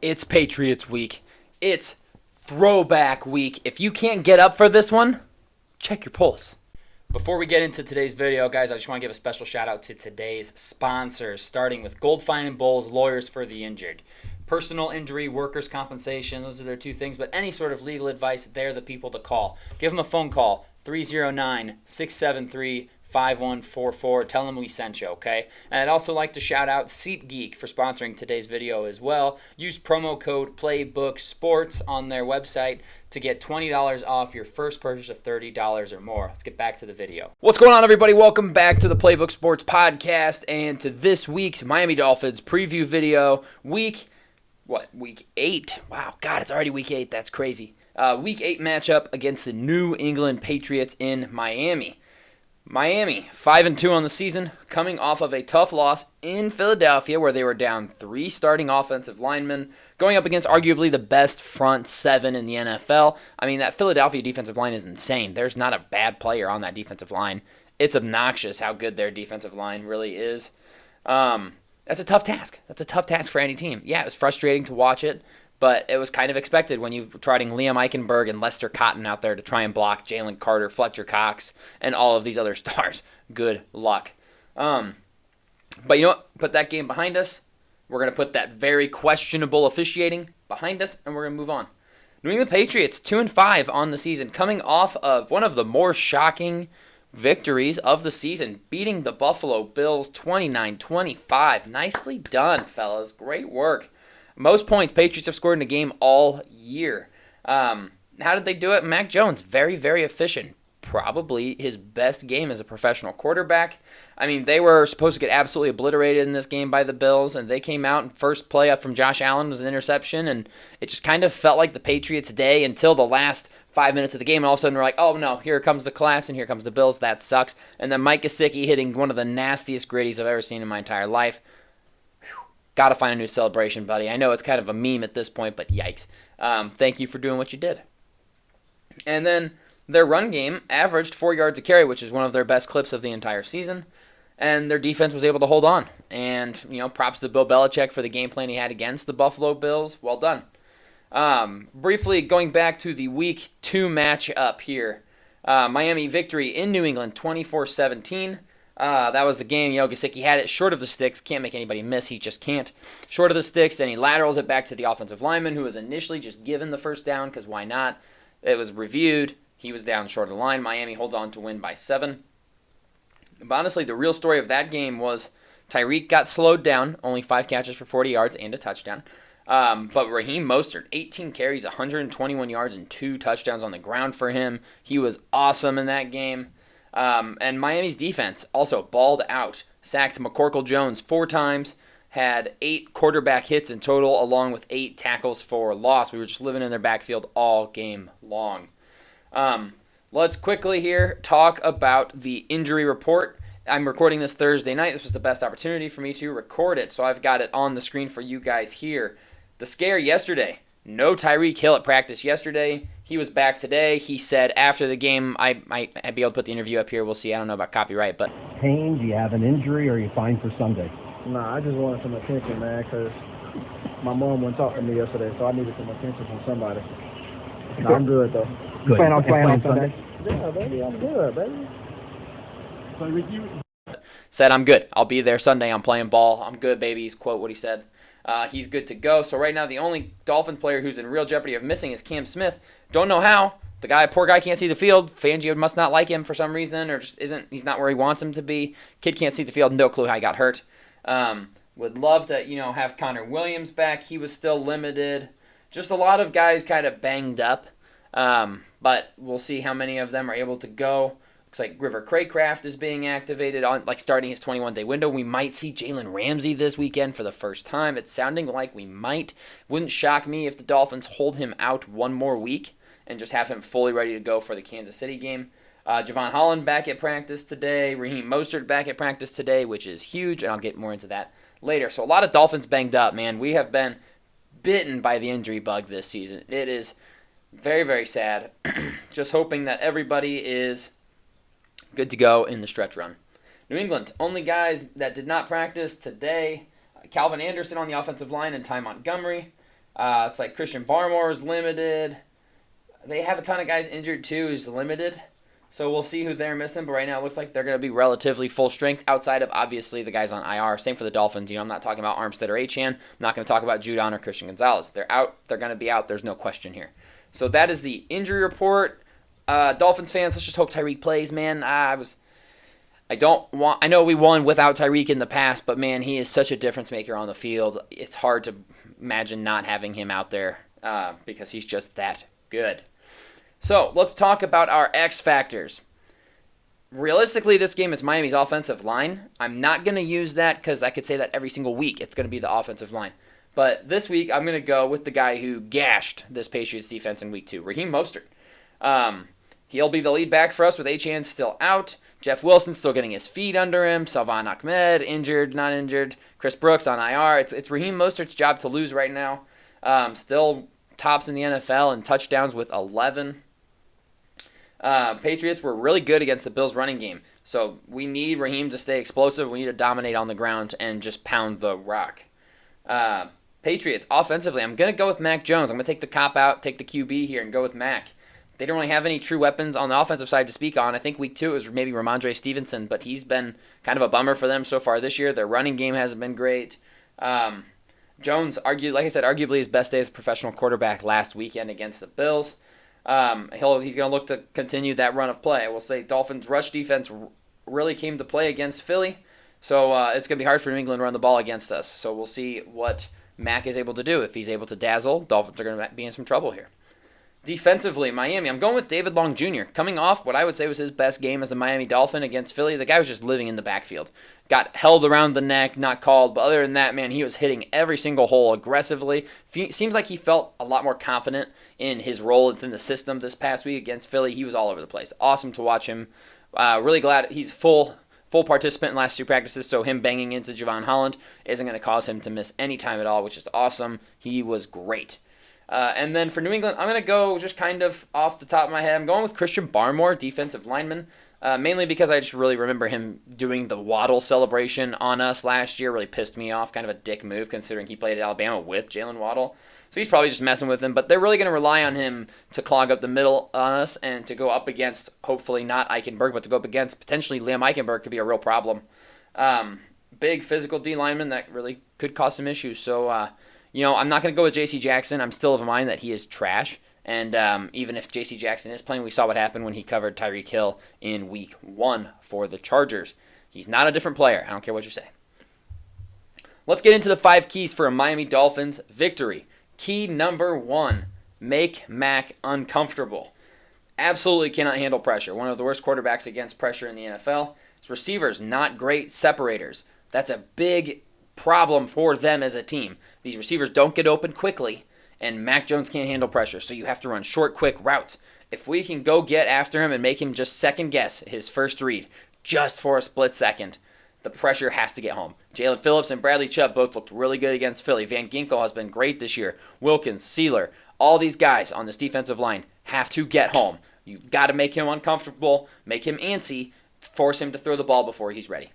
It's Patriots week. It's throwback week. If you can't get up for this one, check your pulse. Before we get into today's video, guys, I just want to give a special shout out to today's sponsors, starting with Goldfine and Bowles, Lawyers for the Injured. Personal injury, workers' compensation, those are their two things, but any sort of legal advice, they're the people to call. Give them a phone call, 309-673-5144. Tell them we sent you, okay? And I'd also like to shout out SeatGeek for sponsoring today's video as well. Use promo code PlaybookSports on their website to get $20 off your first purchase of $30 or more. Let's get back to the video. What's going on, everybody? Welcome back to the Playbook Sports Podcast and to this week's Miami Dolphins preview video. Week 8? Wow, God, it's already week 8. That's crazy. Week 8 matchup against the New England Patriots in Miami. Miami, 5-2 on the season, coming off of a tough loss in Philadelphia where they were down 3 starting offensive linemen, going up against arguably the best front 7 in the NFL. I mean, that Philadelphia defensive line is insane. There's not a bad player on that defensive line. It's obnoxious how good their defensive line really is. That's a tough task. That's a tough task for any team. Yeah, it was frustrating to watch it, but it was kind of expected when you're trotting Liam Eichenberg and Lester Cotton out there to try and block Jalen Carter, Fletcher Cox, and all of these other stars. Good luck. But you know what? Put that game behind us. We're going to put that very questionable officiating behind us, and we're going to move on. New England Patriots, 2-5 on the season, coming off of one of the more shocking victories of the season, beating the Buffalo Bills 29-25. Nicely done, fellas. Great work. Most points Patriots have scored in a game all year. How did they do it? Mac Jones, very, very efficient. Probably his best game as a professional quarterback. I mean, they were supposed to get absolutely obliterated in this game by the Bills, and they came out and first play up from Josh Allen was an interception, and it just kind of felt like the Patriots' day until the last 5 minutes of the game, and all of a sudden we're like, oh no, here comes the collapse, and here comes the Bills. That sucks. And then Mike Gesicki hitting one of the nastiest gritties I've ever seen in my entire life. Got to find a new celebration, buddy. I know it's kind of a meme at this point, but yikes. Thank you for doing what you did. And then their run game averaged 4 yards a carry, which is one of their best clips of the entire season. And their defense was able to hold on. And, props to Bill Belichick for the game plan he had against the Buffalo Bills. Well done. Briefly, going back to the Week 2 matchup here. Miami victory in New England, 24-17. That was the game. Gesicki had it short of the sticks. Can't make anybody miss. He just can't. Short of the sticks, and he laterals it back to the offensive lineman, who was initially just given the first down, because why not? It was reviewed. He was down short of the line. Miami holds on to win by 7. But honestly, the real story of that game was Tyreek got slowed down, only 5 catches for 40 yards and a touchdown. But Raheem Mostert, 18 carries, 121 yards, and 2 touchdowns on the ground for him. He was awesome in that game. And Miami's defense also balled out, sacked McCorkle Jones 4 times, had 8 quarterback hits in total, along with 8 tackles for loss. We were just living in their backfield all game long. Let's quickly here talk about the injury report. I'm recording this Thursday night. This was the best opportunity for me to record it, so I've got it on the screen for you guys here. The scare yesterday. No Tyreek Hill at practice yesterday. He was back today. He said after the game, I'd be able to put the interview up here. We'll see. I don't know about copyright, but... Pain, do you have an injury, or are you fine for Sunday? Nah, I just wanted some attention, man, because my mom wouldn't talk to me yesterday, so I needed some attention from somebody. Nah, I'm good, though. Good. Plan on playing on Sunday? Yeah, baby, I'm good, baby. So with you... Said, I'm good. I'll be there Sunday. I'm playing ball. I'm good, babies. Quote what he said. He's good to go. So right now, the only Dolphins player who's in real jeopardy of missing is Cam Smith. Don't know how. Poor guy can't see the field. Fangio must not like him for some reason, or just he's not where he wants him to be. Kid can't see the field. No clue how he got hurt. Would love to, have Connor Williams back. He was still limited. Just a lot of guys kind of banged up. But we'll see how many of them are able to go. Looks like River Craycraft is being activated on starting his 21-day window. We might see Jalen Ramsey this weekend for the first time. It's sounding like we might. Wouldn't shock me if the Dolphins hold him out one more week and just have him fully ready to go for the Kansas City game. Javon Holland back at practice today. Raheem Mostert back at practice today, which is huge, and I'll get more into that later. So a lot of Dolphins banged up, man. We have been bitten by the injury bug this season. It is very, very sad. Just hoping that everybody is good to go in the stretch run. New England, only guys that did not practice today, Calvin Anderson on the offensive line and Ty Montgomery. Looks like Christian Barmore is limited. They have a ton of guys injured too. Who's limited. So we'll see who they're missing, but right now it looks like they're going to be relatively full strength outside of, obviously, the guys on IR. Same for the Dolphins. I'm not talking about Armstead or Achane. I'm not going to talk about Judon or Christian Gonzalez. They're out. They're going to be out. There's no question here. So that is the injury report. Dolphins fans, let's just hope Tyreek plays, man. I know we won without Tyreek in the past, but, man, he is such a difference maker on the field. It's hard to imagine not having him out there because he's just that good. So let's talk about our X factors. Realistically, this game, it's Miami's offensive line. I'm not going to use that because I could say that every single week it's going to be the offensive line. But this week, I'm going to go with the guy who gashed this Patriots defense in week 2, Raheem Mostert. He'll be the lead back for us with Achane still out. Jeff Wilson still getting his feet under him. Salvon Ahmed, injured, not injured. Chris Brooks on IR. It's Raheem Mostert's job to lose right now. Still tops in the NFL in touchdowns with 11. Patriots were really good against the Bills' running game. So we need Raheem to stay explosive. We need to dominate on the ground and just pound the rock. Patriots, offensively, I'm going to go with Mac Jones. I'm going to take the cop out, take the QB here, and go with Mac. They don't really have any true weapons on the offensive side to speak on. I think week 2 is maybe Ramondre Stevenson, but he's been kind of a bummer for them so far this year. Their running game hasn't been great. Jones, arguably his best day as a professional quarterback last weekend against the Bills. He's going to look to continue that run of play. I will say Dolphins' rush defense really came to play against Philly, so it's going to be hard for New England to run the ball against us. So we'll see what Mac is able to do. If he's able to dazzle, Dolphins are going to be in some trouble here. Defensively, Miami, I'm going with David Long Jr. Coming off what I would say was his best game as a Miami Dolphin against Philly, the guy was just living in the backfield. Got held around the neck, not called, but other than that, man, he was hitting every single hole aggressively. Seems like he felt a lot more confident in his role within the system this past week against Philly. He was all over the place. Awesome to watch him. Really glad he's full participant in last 2 practices, so him banging into Javon Holland isn't going to cause him to miss any time at all, which is awesome. He was great. And then for New England, I'm going to go just kind of off the top of my head. I'm going with Christian Barmore, defensive lineman, mainly because I just really remember him doing the Waddle celebration on us last year. Really pissed me off. Kind of a dick move considering he played at Alabama with Jalen Waddle. So he's probably just messing with him. But they're really going to rely on him to clog up the middle on us and to go up against, hopefully not Eichenberg, but to go up against potentially Liam Eichenberg could be a real problem. Big physical D lineman that really could cause some issues. So, I'm not going to go with J.C. Jackson. I'm still of a mind that he is trash. And even if J.C. Jackson is playing, we saw what happened when he covered Tyreek Hill in week 1 for the Chargers. He's not a different player. I don't care what you say. Let's get into the 5 keys for a Miami Dolphins victory. Key number 1, make Mac uncomfortable. Absolutely cannot handle pressure. One of the worst quarterbacks against pressure in the NFL. His receivers, not great separators. That's a big problem for them as a team. These receivers don't get open quickly, and Mac Jones can't handle pressure, so you have to run short, quick routes. If we can go get after him and make him just second guess his first read, just for a split second, the pressure has to get home. Jalen Phillips and Bradley Chubb both looked really good against Philly. Van Ginkel has been great this year. Wilkins, Sealer, all these guys on this defensive line have to get home. You've got to make him uncomfortable, make him antsy, force him to throw the ball before he's ready.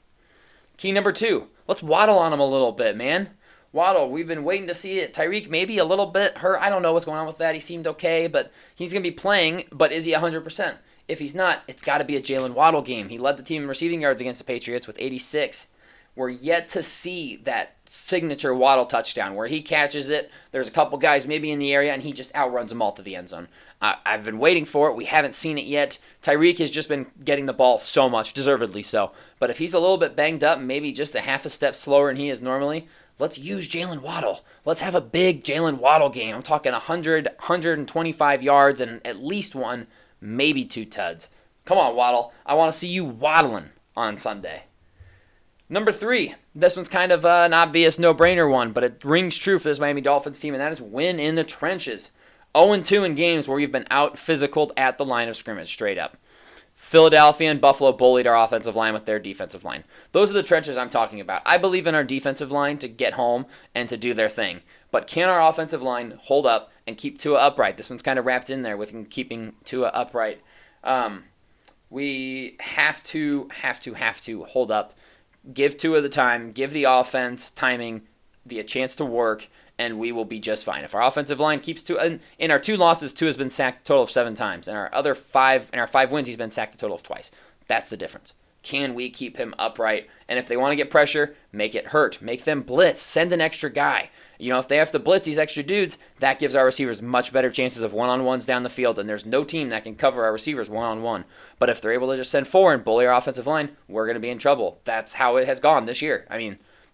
Key number 2, let's waddle on him a little bit, man. Waddle, we've been waiting to see it. Tyreek maybe a little bit hurt. I don't know what's going on with that. He seemed okay, but he's going to be playing, but is he 100%? If he's not, it's got to be a Jalen Waddle game. He led the team in receiving yards against the Patriots with 86. We're yet to see that signature Waddle touchdown where he catches it. There's a couple guys maybe in the area, and he just outruns them all to the end zone. I've been waiting for it. We haven't seen it yet. Tyreek has just been getting the ball so much, deservedly so. But if he's a little bit banged up, maybe just a half a step slower than he is normally, let's use Jalen Waddle. Let's have a big Jalen Waddle game. I'm talking 100, 125 yards and at least 1, maybe 2 tuds. Come on, Waddle. I want to see you waddling on Sunday. Number 3, this one's kind of an obvious no-brainer one, but it rings true for this Miami Dolphins team, and that is win in the trenches. 0-2 in games where we've been out-physicaled at the line of scrimmage, straight up. Philadelphia and Buffalo bullied our offensive line with their defensive line. Those are the trenches I'm talking about. I believe in our defensive line to get home and to do their thing. But can our offensive line hold up and keep Tua upright? This one's kind of wrapped in there with keeping Tua upright. We have to hold up. Give Tua the time, give the offense timing, a chance to work, and we will be just fine. If our offensive line keeps Tua, in our 2 losses, Tua has been sacked a total of 7 times. In our 5 wins, he's been sacked a total of twice. That's the difference. Can we keep him upright? And if they want to get pressure, make it hurt. Make them blitz. Send an extra guy. If they have to blitz these extra dudes, that gives our receivers much better chances of one-on-ones down the field, and there's no team that can cover our receivers one-on-one. But if they're able to just send 4 and bully our offensive line, we're going to be in trouble. That's how it has gone this year.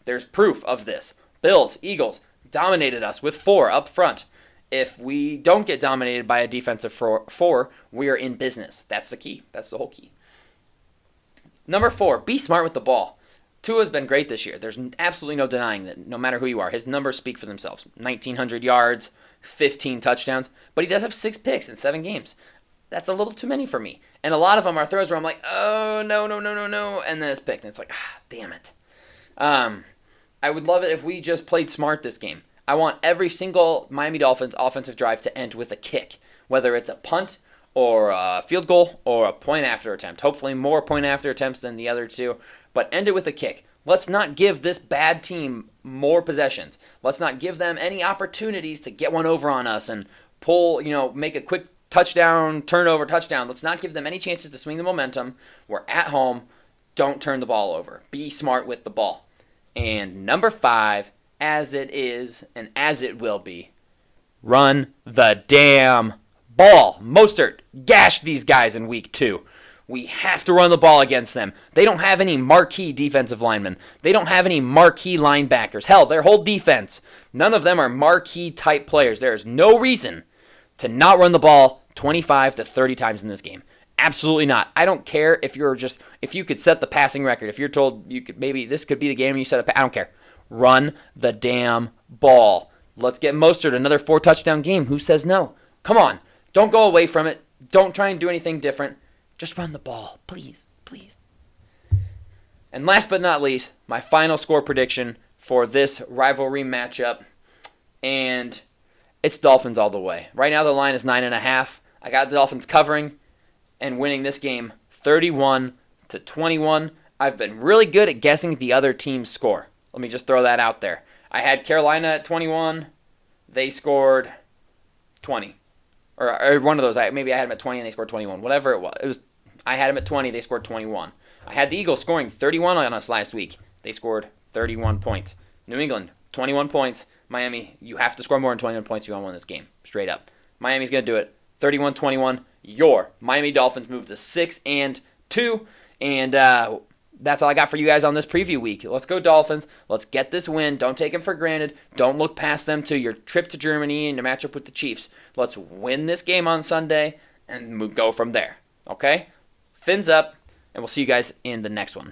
There's proof of this. Bills, Eagles dominated us with 4 up front. If we don't get dominated by a defensive 4, we are in business. That's the key. That's the whole key. Number 4, be smart with the ball. Tua's been great this year. There's absolutely no denying that, no matter who you are. His numbers speak for themselves. 1,900 yards, 15 touchdowns, but he does have 6 picks in 7 games. That's a little too many for me. And a lot of them are throws where I'm like, oh, no, and then it's picked. And it's like, damn it. I would love it if we just played smart this game. I want every single Miami Dolphins offensive drive to end with a kick, whether it's a punt or a field goal or a point-after attempt. Hopefully more point-after attempts than the other 2, but end it with a kick. Let's not give this bad team more possessions. Let's not give them any opportunities to get one over on us and pull, make a quick turnover touchdown. Let's not give them any chances to swing the momentum. We're at home. Don't turn the ball over. Be smart with the ball. And number 5, as it is and as it will be, run the damn ball. Mostert, gash these guys in week 2. We have to run the ball against them. They don't have any marquee defensive linemen. They don't have any marquee linebackers. Hell, their whole defense, none of them are marquee type players. There is no reason to not run the ball 25 to 30 times in this game. Absolutely not. I don't care if you could set the passing record. If you're told maybe this could be the game you set I don't care. Run the damn ball. Let's get Mostert another 4 touchdown game. Who says no? Come on. Don't go away from it. Don't try and do anything different. Just run the ball. Please. And last but not least, my final score prediction for this rivalry matchup. And it's Dolphins all the way. Right now the line is 9.5. I got the Dolphins covering and winning this game 31-21. I've been really good at guessing the other team's score. Let me just throw that out there. I had Carolina at 21. They scored 20. Or one of those. Maybe I had them at 20 and they scored 21. Whatever it was. I had them at 20. They scored 21. I had the Eagles scoring 31 on us last week. They scored 31 points. New England, 21 points. Miami, you have to score more than 21 points if you want to win this game. Straight up. Miami's going to do it. 31-21. Your Miami Dolphins move to 6-2. And that's all I got for you guys on this preview week. Let's go Dolphins. Let's get this win. Don't take them for granted. Don't look past them to your trip to Germany and your matchup with the Chiefs. Let's win this game on Sunday and go from there. Okay? Fins up, and we'll see you guys in the next one.